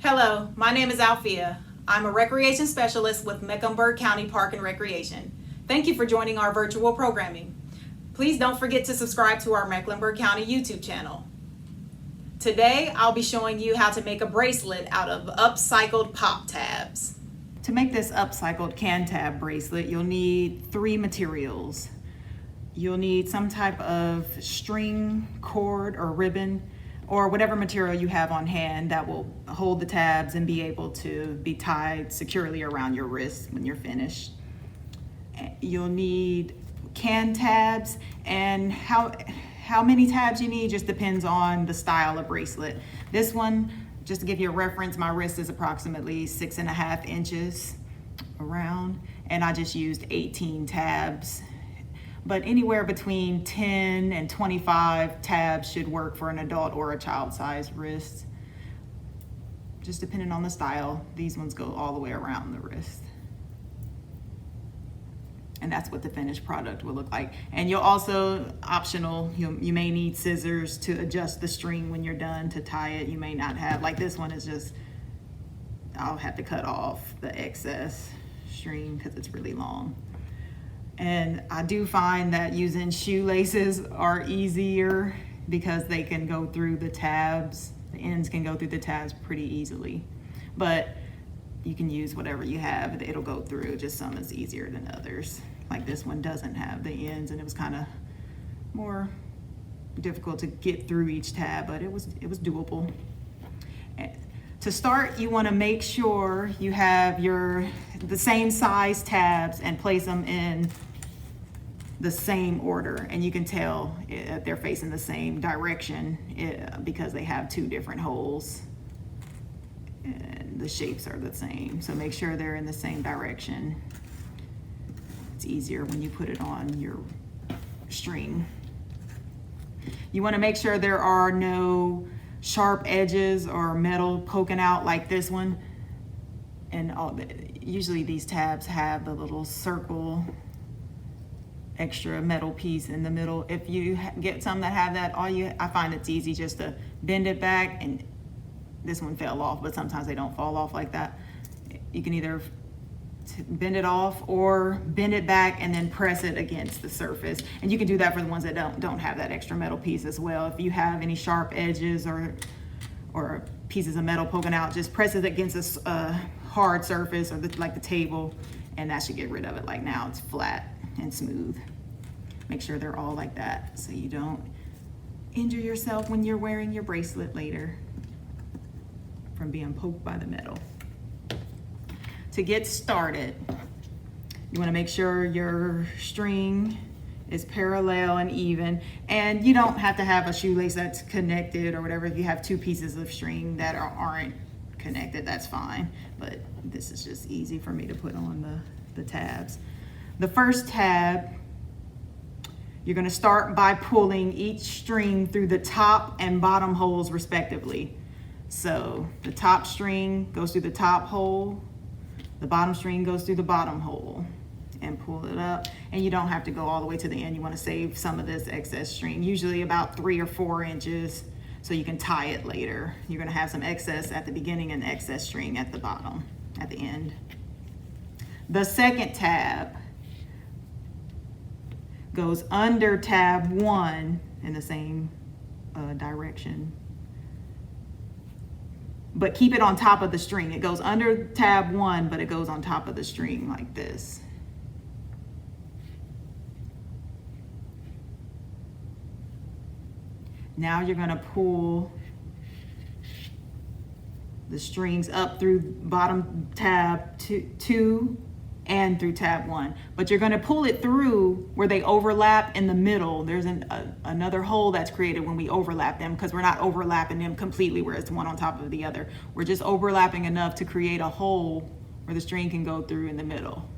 Hello, my name is Alphea. I'm a recreation specialist with Mecklenburg County Park and Recreation. Thank you for joining our virtual programming. Please don't forget to subscribe to our Mecklenburg County YouTube channel. Today, I'll be showing you how to make a bracelet out of upcycled pop tabs. To make this upcycled can tab bracelet, you'll need 3 materials. You'll need some type of string, cord, or ribbon, or whatever material you have on hand that will hold the tabs and be able to be tied securely around your wrist when you're finished. You'll need can tabs, and how many tabs you need just depends on the style of bracelet. This one, just to give you a reference, my wrist is approximately 6.5 inches around, and I just used 18 tabs. But anywhere between 10 and 25 tabs should work for an adult or a child-sized wrist. Just depending on the style, these ones go all the way around the wrist. And that's what the finished product will look like. And you'll also, optional, you may need scissors to adjust the string when you're done to tie it. You may not have, like this one is just, I'll have to cut off the excess string because it's really long. And I do find that using shoelaces are easier because they can go through the tabs. The ends can go through the tabs pretty easily. But you can use whatever you have, it'll go through. Just some is easier than others. Like this one doesn't have the ends, and it was kind of more difficult to get through each tab, but it was doable. To start, you want to make sure you have the same size tabs and place them in the same order, and you can tell if they're facing the same direction because they have 2 different holes and the shapes are the same. So make sure they're in the same direction. It's easier when you put it on your string. You want to make sure there are no sharp edges or metal poking out like this one. And usually these tabs have the little circle extra metal piece in the middle. If you get some that have that, I find it's easy just to bend it back, and this one fell off, but sometimes they don't fall off like that. You can either bend it off or bend it back and then press it against the surface. And you can do that for the ones that don't have that extra metal piece as well. If you have any sharp edges or pieces of metal poking out, just press it against a hard surface or like the table, and that should get rid of it. Like now it's flat and smooth. Make sure they're all like that so you don't injure yourself when you're wearing your bracelet later from being poked by the metal. To get started, you want to make sure your string is parallel and even, and you don't have to have a shoelace that's connected or whatever. If you have 2 pieces of string that aren't connected, that's fine, but this is just easy for me to put on the tabs. The first tab, you're going to start by pulling each string through the top and bottom holes respectively. So the top string goes through the top hole, the bottom string goes through the bottom hole, and pull it up. And you don't have to go all the way to the end. You want to save some of this excess string, usually about 3 or 4 inches, so you can tie it later. You're going to have some excess at the beginning and excess string at the bottom, at the end. The second tab goes under tab 1 in the same direction, but keep it on top of the string. It goes under tab 1, but it goes on top of the string like this. Now you're going to pull the strings up through bottom tab 2 and through tab 1, but you're going to pull it through where they overlap in the middle. There's another hole that's created when we overlap them, because we're not overlapping them completely where it's one on top of the other. We're just overlapping enough to create a hole where the string can go through in the middle.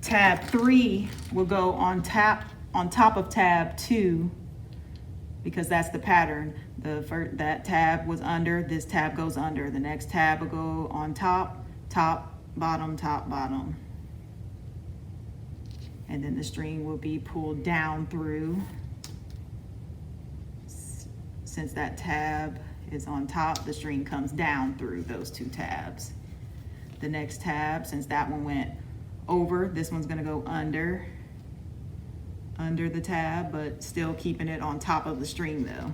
Tab 3 will go on top of tab 2 because that's the pattern. That tab was under, this tab goes under. The next tab will go on top, bottom, top, bottom. And then the string will be pulled down through, since that tab is on top, the string comes down through those 2 tabs. The next tab, since that one went over, this one's gonna go under the tab, but still keeping it on top of the string though.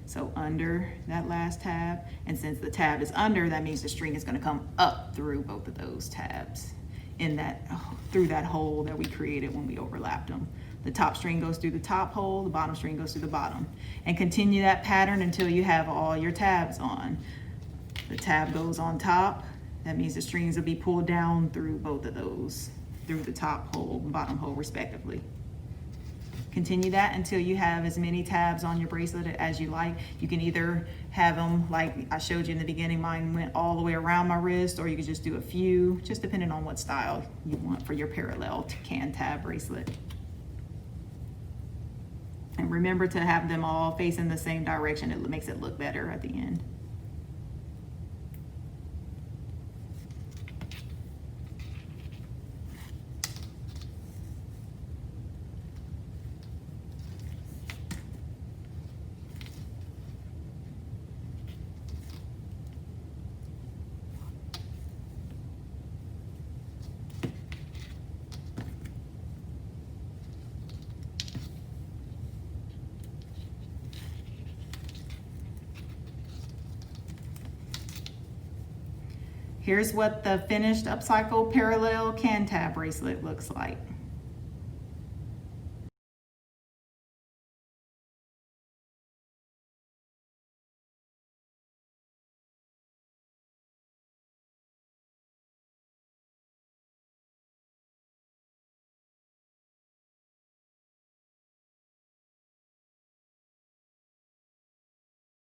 So under that last tab, and since the tab is under, that means the string is gonna come up through both of those tabs through that hole that we created when we overlapped them. The top string goes through the top hole, the bottom string goes through the bottom. And continue that pattern until you have all your tabs on. The tab goes on top, that means the strings will be pulled down through both of those, through the top hole and bottom hole respectively. Continue that until you have as many tabs on your bracelet as you like. You can either have them like I showed you in the beginning, mine went all the way around my wrist, or you could just do a few, just depending on what style you want for your parallel can tab bracelet. And remember to have them all facing the same direction. It makes it look better at the end. Here's what the finished upcycled parallel can tab bracelet looks like.